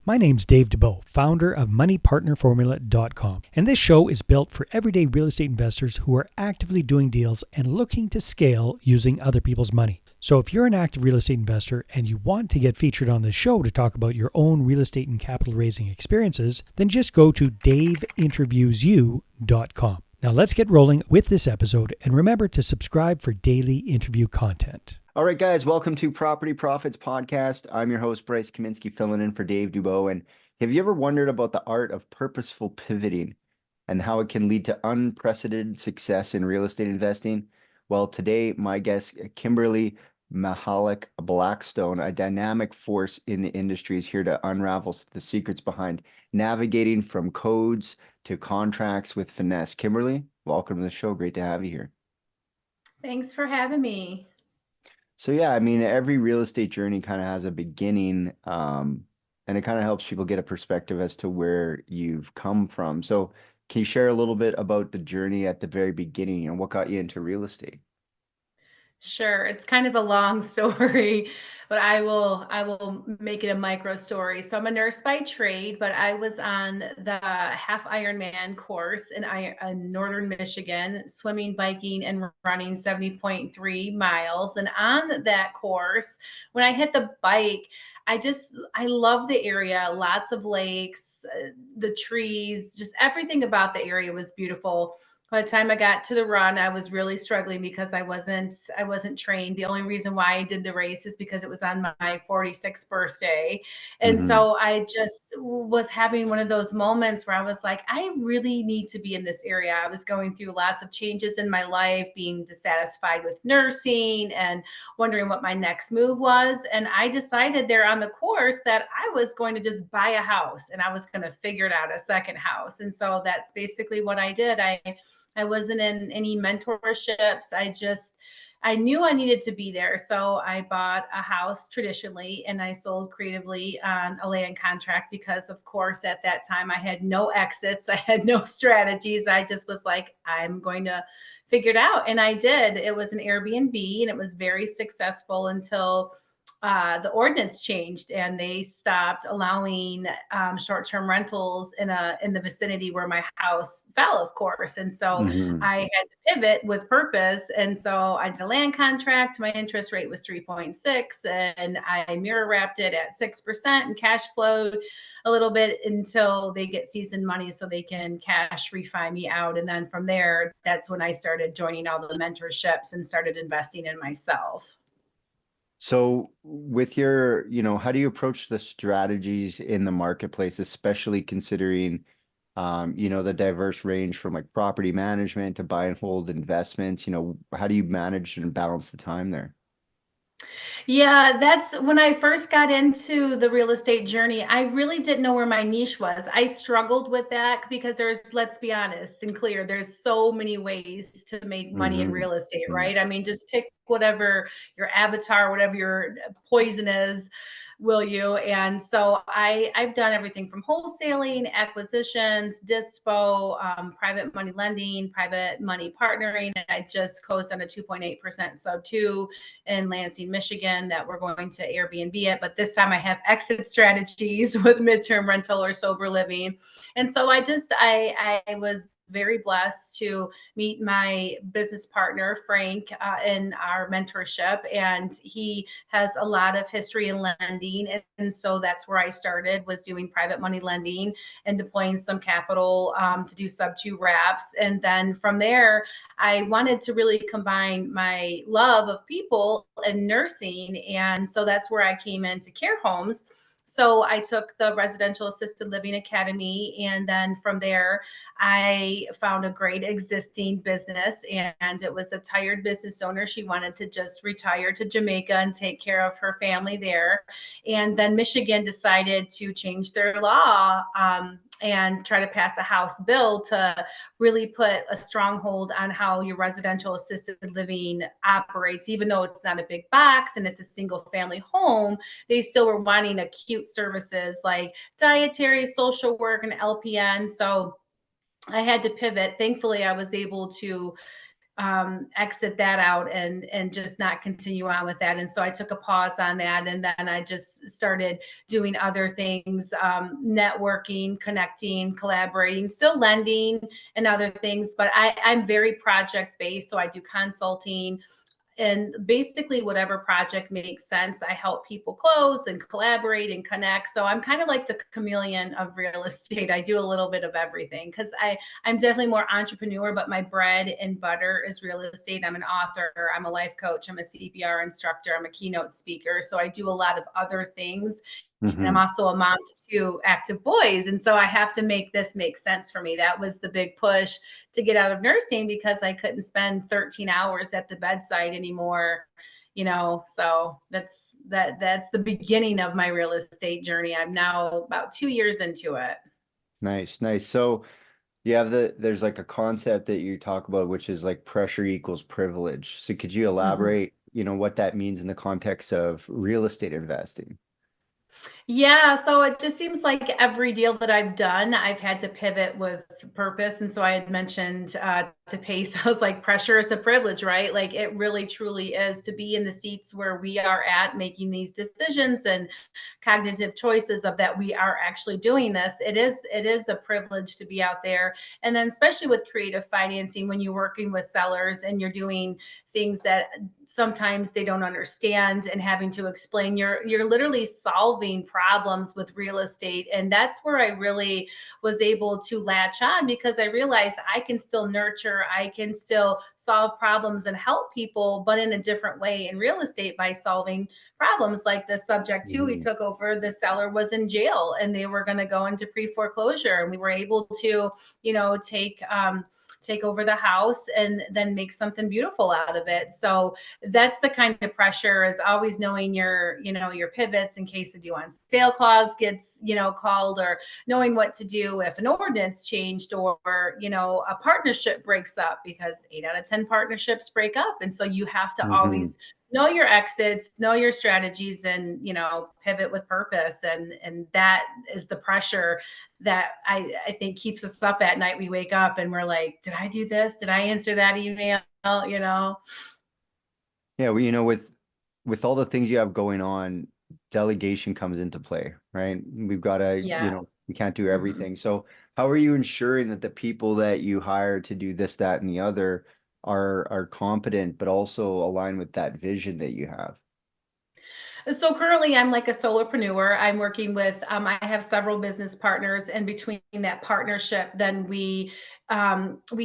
My name's Dave Dubeau, founder of MoneyPartnerFormula.com, and this show is built for everyday real estate investors who are actively doing deals and looking to scale using other people's money. So if you're an active real estate investor and you want to get featured on this show to talk about your own real estate and capital raising experiences, then just go to daveinterviewsyou.com. Now let's get rolling with this episode, and remember to subscribe for daily interview content. All right, guys, welcome to Property Profits Podcast. I'm your host, Bryce Kaminski, filling in for Dave Dubeau. And have you ever wondered about the art of purposeful pivoting and how it can lead to unprecedented success in real estate investing? Well, today, my guest, Kimberly Mihalik-Blackstone, a dynamic force in the industry, is here to unravel the secrets behind navigating from codes to contracts with finesse. Kimberly, welcome to the show. Great to have you here. Thanks for having me. So yeah, I mean, every real estate journey kind of has a beginning, and it kind of helps people get a perspective as to where you've come from. So can you share a little bit about the journey at the very beginning and what got you into real estate? Sure. It's kind of a long story, but I will make it a micro story. So I'm a nurse by trade, but I was on the half Ironman course in northern Michigan, swimming, biking, and running 70.3 miles. And on that course, when I hit the bike, I love the area, lots of lakes, the trees, just everything about the area was beautiful. By the time I got to the run, I was really struggling because I wasn't trained. The only reason why I did the race is because it was on my 46th birthday. And so I just was having one of those moments where I was like, I really need to be in this area. I was going through lots of changes in my life, being dissatisfied with nursing and wondering what my next move was. And I decided there on the course that I was going to just buy a house and I was going to figure it out, a second house. And so that's basically what I did. I wasn't in any mentorships. I knew I needed to be there. So I bought a house traditionally and I sold creatively on a land contract because, of course, at that time I had no exits. I had no strategies. I just was like, I'm going to figure it out. And I did. It was an Airbnb and it was very successful until the ordinance changed and they stopped allowing short-term rentals in the vicinity where my house fell, of course. And so I had to pivot with purpose. And so I did a land contract. My interest rate was 3.6 and I mirror wrapped it at 6% and cash flowed a little bit until they get seasoned money so they can cash refi me out. And then from there, that's when I started joining all the mentorships and started investing in myself. So with your, how do you approach the strategies in the marketplace, especially considering, the diverse range from like property management to buy and hold investments? How do you manage and balance the time there? Yeah, that's when I first got into the real estate journey. I really didn't know where my niche was. I struggled with that because let's be honest and clear, there's so many ways to make money in real estate, right? I mean, just pick whatever your avatar, whatever your poison is, will you? And so I've done everything from wholesaling, acquisitions, dispo, private money lending, private money partnering. And I just closed on a 2.8% sub two in Lansing, Michigan that we're going to Airbnb it. But this time I have exit strategies with midterm rental or sober living. And so I was very blessed to meet my business partner, Frank, in our mentorship. And he has a lot of history in lending. And so that's where I started, was doing private money lending and deploying some capital to do sub two wraps. And then from there, I wanted to really combine my love of people and nursing. And so that's where I came into care homes. So I took the Residential Assisted Living Academy, and then from there, I found a great existing business, and it was a tired business owner. She wanted to just retire to Jamaica and take care of her family there. And then Michigan decided to change their law and try to pass a House bill to really put a stronghold on how your residential assisted living operates. Even though it's not a big box and it's a single family home, they still were wanting acute services like dietary, social work, and LPN. So I had to pivot. Thankfully, I was able to exit that out and just not continue on with that. And so I took a pause on that, and then I just started doing other things, networking, connecting, collaborating, still lending and other things. But I'm very project based, so I do consulting. And basically, whatever project makes sense, I help people close and collaborate and connect. So I'm kind of like the chameleon of real estate. I do a little bit of everything because I'm definitely more entrepreneur, but my bread and butter is real estate. I'm an author, I'm a life coach, I'm a CPR instructor, I'm a keynote speaker. So I do a lot of other things. And I'm also a mom to two active boys. And so I have to make this make sense for me. That was the big push to get out of nursing, because I couldn't spend 13 hours at the bedside anymore. So that's the beginning of my real estate journey. I'm now about 2 years into it. Nice, nice. So you have there's like a concept that you talk about, which is like pressure equals privilege. So could you elaborate, what that means in the context of real estate investing? Yeah, so it just seems like every deal that I've done, I've had to pivot with purpose. And so I had mentioned to Pace, I was like, pressure is a privilege, right? Like it really truly is to be in the seats where we are at making these decisions and cognitive choices of that we are actually doing this. It is a privilege to be out there. And then especially with creative financing, when you're working with sellers and you're doing things that sometimes they don't understand and having to explain, you're literally solving problems with real estate. And that's where I really was able to latch on, because I realized I can still nurture, I can still solve problems and help people, but in a different way in real estate by solving problems. Like the subject two we took over, the seller was in jail and they were going to go into pre-foreclosure, and we were able to take over the house and then make something beautiful out of it. So that's the kind of pressure, is always knowing your pivots in case the due on sale clause gets, called, or knowing what to do if an ordinance changed, or, a partnership breaks up, because 8 out of 10 partnerships break up. And so you have to always know your exits, know your strategies, and, pivot with purpose. And that is the pressure that I think keeps us up at night. We wake up and we're like, did I do this? Did I answer that email? Yeah, well, with all the things you have going on, delegation comes into play, right? We've got to, Yes. we can't do everything. So how are you ensuring that the people that you hire to do this, that, and the other are competent, but also align with that vision that you have? So currently, I'm like a solopreneur. I'm working with, I have several business partners, and between that partnership, then we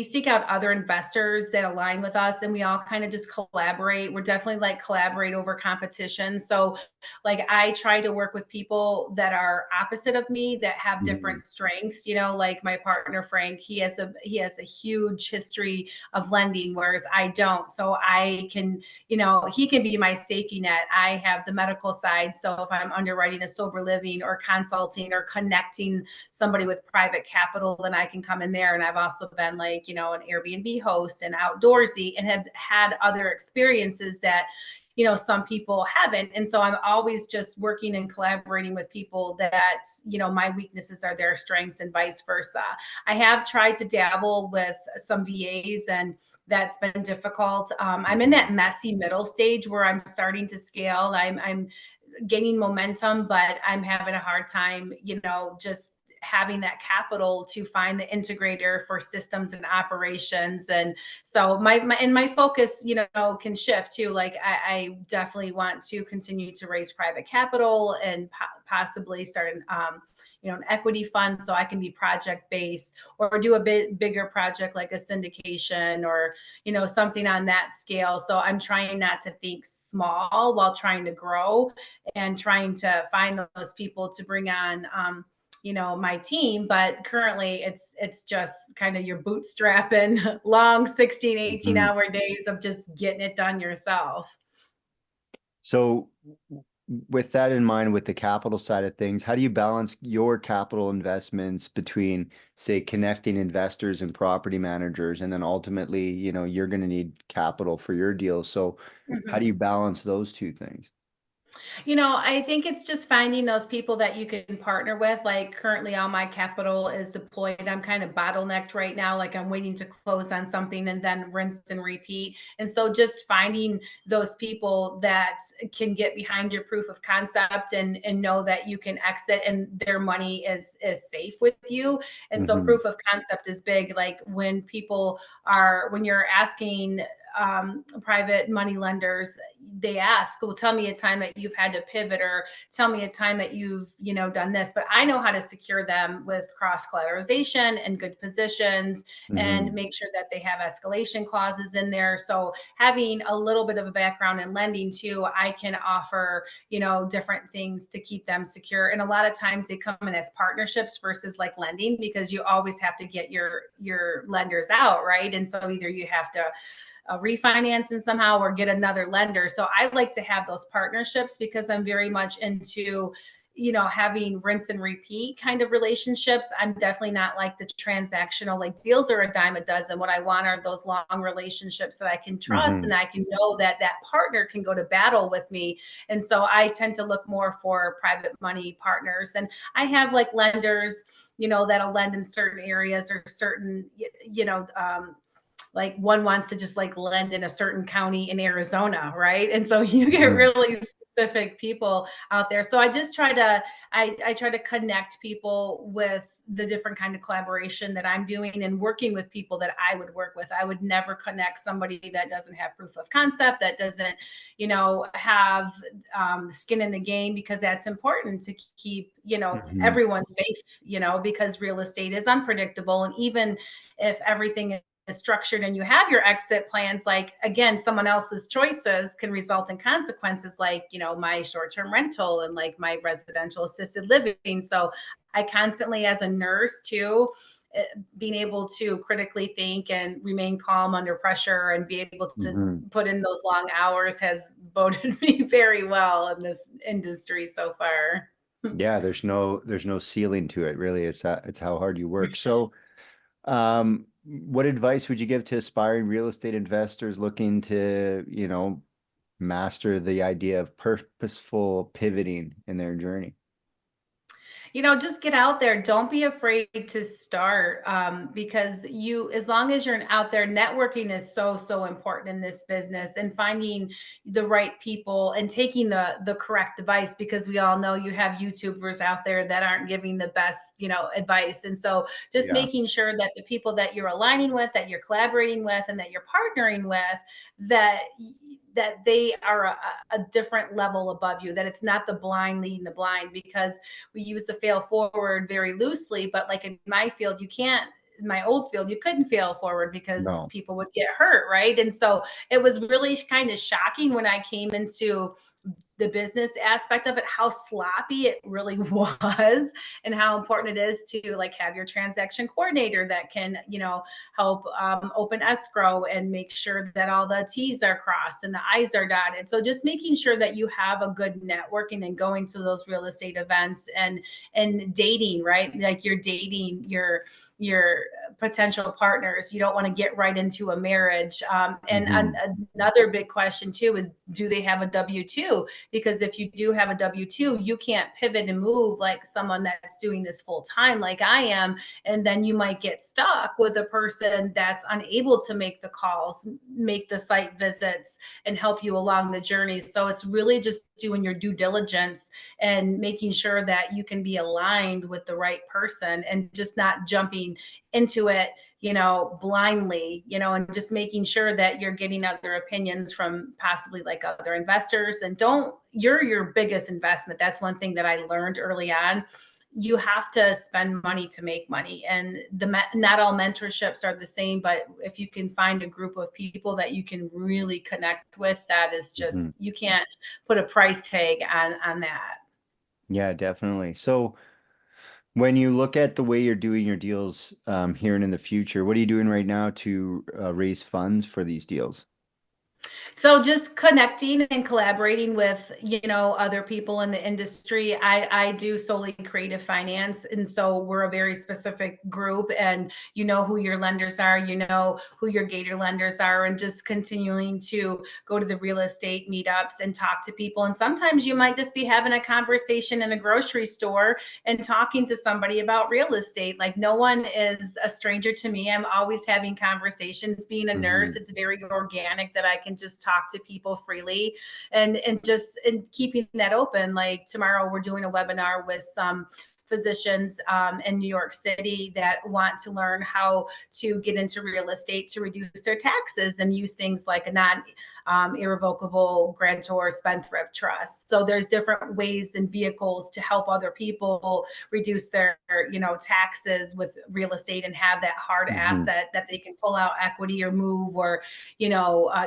seek out other investors that align with us, and we all kind of just collaborate. We're definitely like collaborate over competition. So, like I try to work with people that are opposite of me, that have different strengths. Like my partner Frank, he has a huge history of lending, whereas I don't. So I can, he can be my safety net. I have the medical side. So if I'm underwriting a sober living or consulting or connecting somebody with private capital, then I can come in there. And I've also been like, an Airbnb host and outdoorsy, and have had other experiences that some people haven't. And so I'm always just working and collaborating with people that, my weaknesses are their strengths, and vice versa. I have tried to dabble with some VAs, and that's been difficult. I'm in that messy middle stage where I'm starting to scale. I'm gaining momentum, but I'm having a hard time, just having that capital to find the integrator for systems and operations. And so my focus, can shift too. Like I definitely want to continue to raise private capital and possibly start an equity fund, so I can be project based, or do a bit bigger project like a syndication, or something on that scale. So I'm trying not to think small while trying to grow, and trying to find those people to bring on my team. But currently it's just kind of your bootstrapping long 16, 18-hour days of just getting it done yourself. So with that in mind, with the capital side of things, how do you balance your capital investments between, say, connecting investors and property managers, and then ultimately, you're going to need capital for your deals. So how do you balance those two things? I think it's just finding those people that you can partner with. Like currently, all my capital is deployed. I'm kind of bottlenecked right now. Like I'm waiting to close on something and then rinse and repeat. And so just finding those people that can get behind your proof of concept and know that you can exit and their money is safe with you. And so Hmm. proof of concept is big. Like when you're asking private money lenders, they ask, well, tell me a time that you've had to pivot, or tell me a time that you've done this. But I know how to secure them with cross collateralization and good positions, and Hmm. make sure that they have escalation clauses in there. So having a little bit of a background in lending too, I can offer different things to keep them secure. And a lot of times they come in as partnerships versus like lending, because you always have to get your lenders out, right? And so either you have to refinance and somehow, or get another lender. So I like to have those partnerships, because I'm very much into having rinse and repeat kind of relationships. I'm definitely not like the transactional, like deals are a dime a dozen. What I want are those long relationships that I can trust, Hmm. and I can know that that partner can go to battle with me. And so I tend to look more for private money partners. And I have like lenders, that'll lend in certain areas, or certain, like one wants to just like lend in a certain county in Arizona, right? And so you get Hmm. really specific people out there. So I just I try to connect people with the different kind of collaboration that I'm doing, and working with people that I would work with. I would never connect somebody that doesn't have proof of concept, that doesn't, have skin in the game, because that's important to keep, Hmm. everyone safe, because real estate is unpredictable. And even if everything is structured and you have your exit plans, like again, someone else's choices can result in consequences, like my short-term rental and like my residential assisted living. So I constantly, as a nurse too, being able to critically think and remain calm under pressure and be able to Hmm. put in those long hours has boded me very well in this industry so far. Yeah, there's no ceiling to it, really. It's how hard you work. So, what advice would you give to aspiring real estate investors looking to, master the idea of purposeful pivoting in their journey? Just get out there. Don't be afraid to start, because as long as you're out there, networking is so, so important in this business, and finding the right people and taking the correct advice, because we all know you have YouTubers out there that aren't giving the best, advice. And so just Yeah. making sure that the people that you're aligning with, that you're collaborating with, and that you're partnering with, that they are a different level above you, that it's not the blind leading the blind, because we use the fail forward very loosely. But like in my field, you can't, in my old field, you couldn't fail forward, because No. people would get hurt, right? And so it was really kind of shocking when I came into the business aspect of it, how sloppy it really was, and how important it is to like have your transaction coordinator that can, help open escrow and make sure that all the T's are crossed and the I's are dotted. So just making sure that you have a good networking and going to those real estate events, and dating, right? Like you're dating your potential partners. You don't want to get right into a marriage. Hmm. Another big question too is, do they have a W-2? Because if you do have a W-2, you can't pivot and move like someone that's doing this full time, like I am. And then you might get stuck with a person that's unable to make the calls, make the site visits, and help you along the journey. So it's really just doing your due diligence and making sure that you can be aligned with the right person, and just not jumping into it blindly, and just making sure that you're getting other opinions from possibly like other investors. And you're your biggest investment. That's one thing that I learned early on. You have to spend money to make money, and not all mentorships are the same, but if you can find a group of people that you can really connect with, that is Hmm. just, you can't put a price tag on that. Yeah, definitely. So, when you look at the way you're doing your deals, here and in the future, what are you doing right now to raise funds for these deals? So just connecting and collaborating with, other people in the industry. I do solely creative finance. And so we're a very specific group, and you know who your lenders are, you know who your gator lenders are, and just continuing to go to the real estate meetups and talk to people. And sometimes you might just be having a conversation in a grocery store and talking to somebody about real estate. Like, no one is a stranger to me. I'm always having conversations. Being a nurse, it's very organic that I can just talk to people freely, and keeping that open. Like, tomorrow we're doing a webinar with some physicians in New York City that want to learn how to get into real estate to reduce their taxes and use things like a non irrevocable grantor spendthrift trust. So there's different ways and vehicles to help other people reduce their, taxes with real estate and have that hard asset that they can pull out equity or move, or,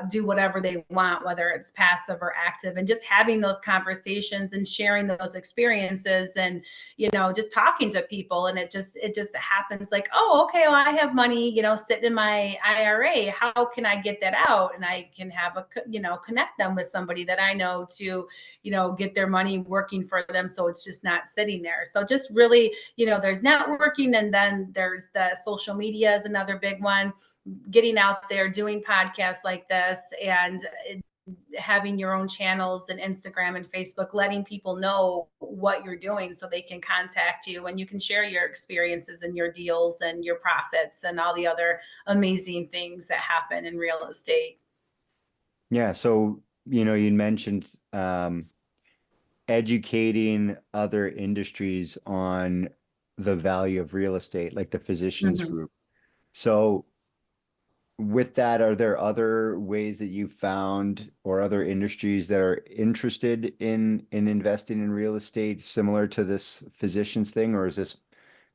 do whatever they want, whether it's passive or active. And just having those conversations and sharing those experiences, and, just talking to people. And it just happens like, oh, okay, well, I have money, sitting in my IRA. How can I get that out? And I can have connect them with somebody that I know to, get their money working for them. So it's just not sitting there. So just really, there's networking, and then there's the social media is another big one. Getting out there, doing podcasts like this, and having your own channels and Instagram and Facebook, letting people know what you're doing so they can contact you, and you can share your experiences and your deals and your profits and all the other amazing things that happen in real estate. Yeah. So, you mentioned educating other industries on the value of real estate, like the physicians Mhm. group. So with that, are there other ways that you found, or other industries that are interested in investing in real estate similar to this physicians thing, or is this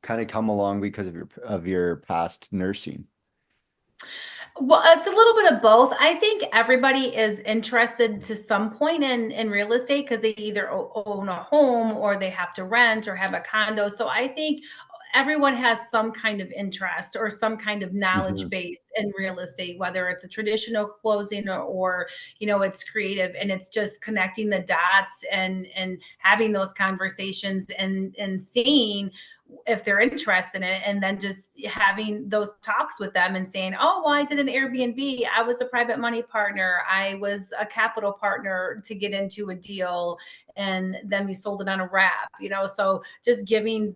kind of come along because of your past nursing? Well, it's a little bit of both. I think everybody is interested to some point in real estate because they either own a home, or they have to rent, or have a condo. So I think everyone has some kind of interest or some kind of knowledge Hmm. base in real estate, whether it's a traditional closing, or it's creative, and it's just connecting the dots, and having those conversations, and seeing if they're interested in it, and then just having those talks with them and saying, oh, well, I did an Airbnb, I was a private money partner, I was a capital partner to get into a deal, and then we sold it on a wrap. So just giving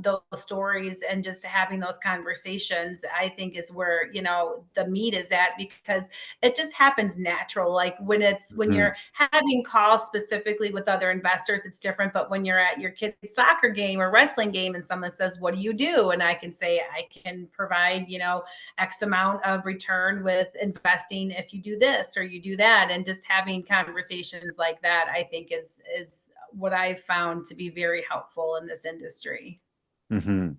those stories, and just having those conversations, I think is where the meat is at, because it just happens natural. Like, when Hmm. you're having calls specifically with other investors, it's different. But when you're at your kid's soccer game or wrestling game, and someone says, what do you do? And I can say, I can provide, X amount of return with investing if you do this or you do that. And just having conversations like that, I think is what I've found to be very helpful in this industry. Hmm.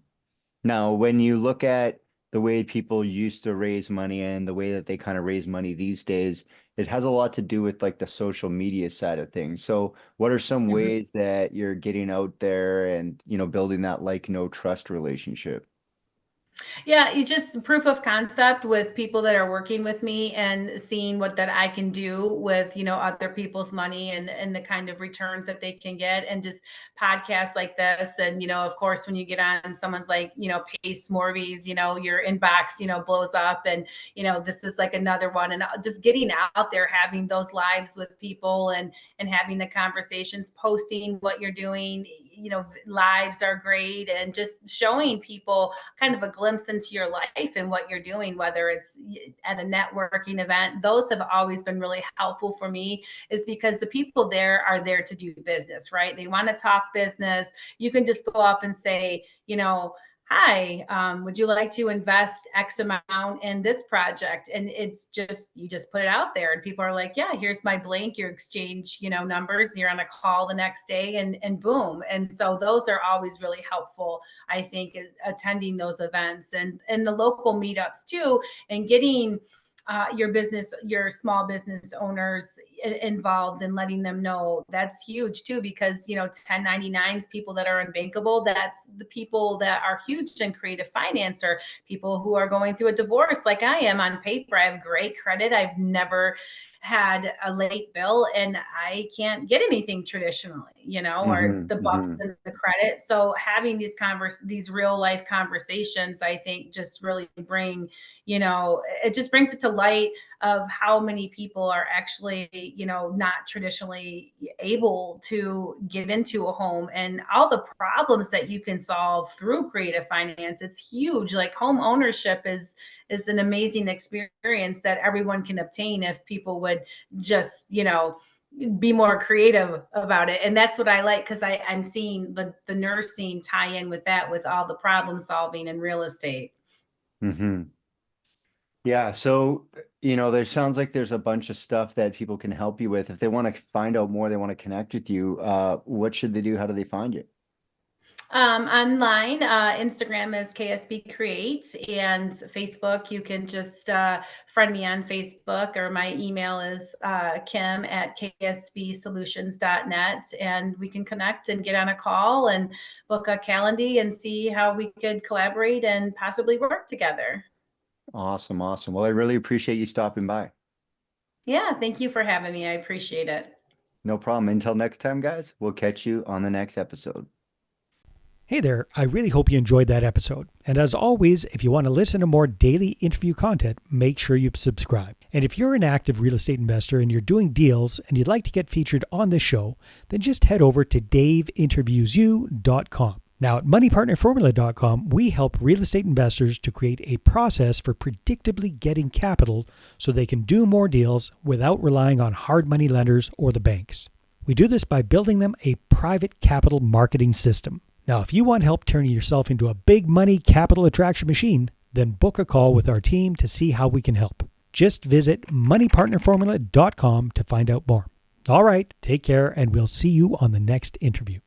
Now, when you look at the way people used to raise money and the way that they kind of raise money these days, it has a lot to do with like the social media side of things. So, what are some Mhm. ways that you're getting out there and, building that like no trust relationship? Yeah, you just proof of concept with people that are working with me, and seeing what that I can do with, other people's money, and the kind of returns that they can get, and just podcasts like this. And, of course, when you get on someone's like, Pace Morbies, your inbox, blows up, and, this is like another one. And just getting out there, having those lives with people, and having the conversations, posting what you're doing, lives are great, and just showing people kind of a glimpse into your life and what you're doing, whether it's at a networking event. Those have always been really helpful for me, is because the people there are there to do business, right? They want to talk business. You can just go up and say, hi, would you like to invest X amount in this project? And it's just, you just put it out there, and people are like, yeah, here's my blank, your exchange, numbers, you're on a call the next day, and boom. And so those are always really helpful, I think, attending those events, and the local meetups too, and getting your small business owners involved and letting them know. That's huge too, because 1099s, people that are unbankable, that's the people that are huge in creative finance, or people who are going through a divorce like I am. On paper, I have great credit. I've never had a late bill, and I can't get anything traditionally, or the bucks and the credit. So having these real life conversations, I think just really bring, it just brings it to light of how many people are actually, not traditionally able to get into a home, and all the problems that you can solve through creative finance. It's huge. Like, home ownership is an amazing experience that everyone can obtain if people would just, be more creative about it. And that's what I like, because I'm seeing the nursing tie in with that, with all the problem solving in real estate. Yeah. So, there sounds like there's a bunch of stuff that people can help you with. If they want to find out more, they want to connect with you, what should they do? How do they find you? Online, Instagram is KSB Create, and Facebook, you can just friend me on Facebook, or my email is kim@ksbsolutions.net, and we can connect and get on a call and book a calendar and see how we could collaborate and possibly work together. Awesome. Awesome. Well, I really appreciate you stopping by. Yeah, thank you for having me. I appreciate it. No problem. Until next time, guys, we'll catch you on the next episode. Hey there, I really hope you enjoyed that episode. And as always, if you want to listen to more daily interview content, make sure you subscribe. And if you're an active real estate investor and you're doing deals and you'd like to get featured on this show, then just head over to daveinterviewyou.com. Now at moneypartnerformula.com, we help real estate investors to create a process for predictably getting capital so they can do more deals without relying on hard money lenders or the banks. We do this by building them a private capital marketing system. Now, if you want help turning yourself into a big money capital attraction machine, then book a call with our team to see how we can help. Just visit moneypartnerformula.com to find out more. All right, take care, and we'll see you on the next interview.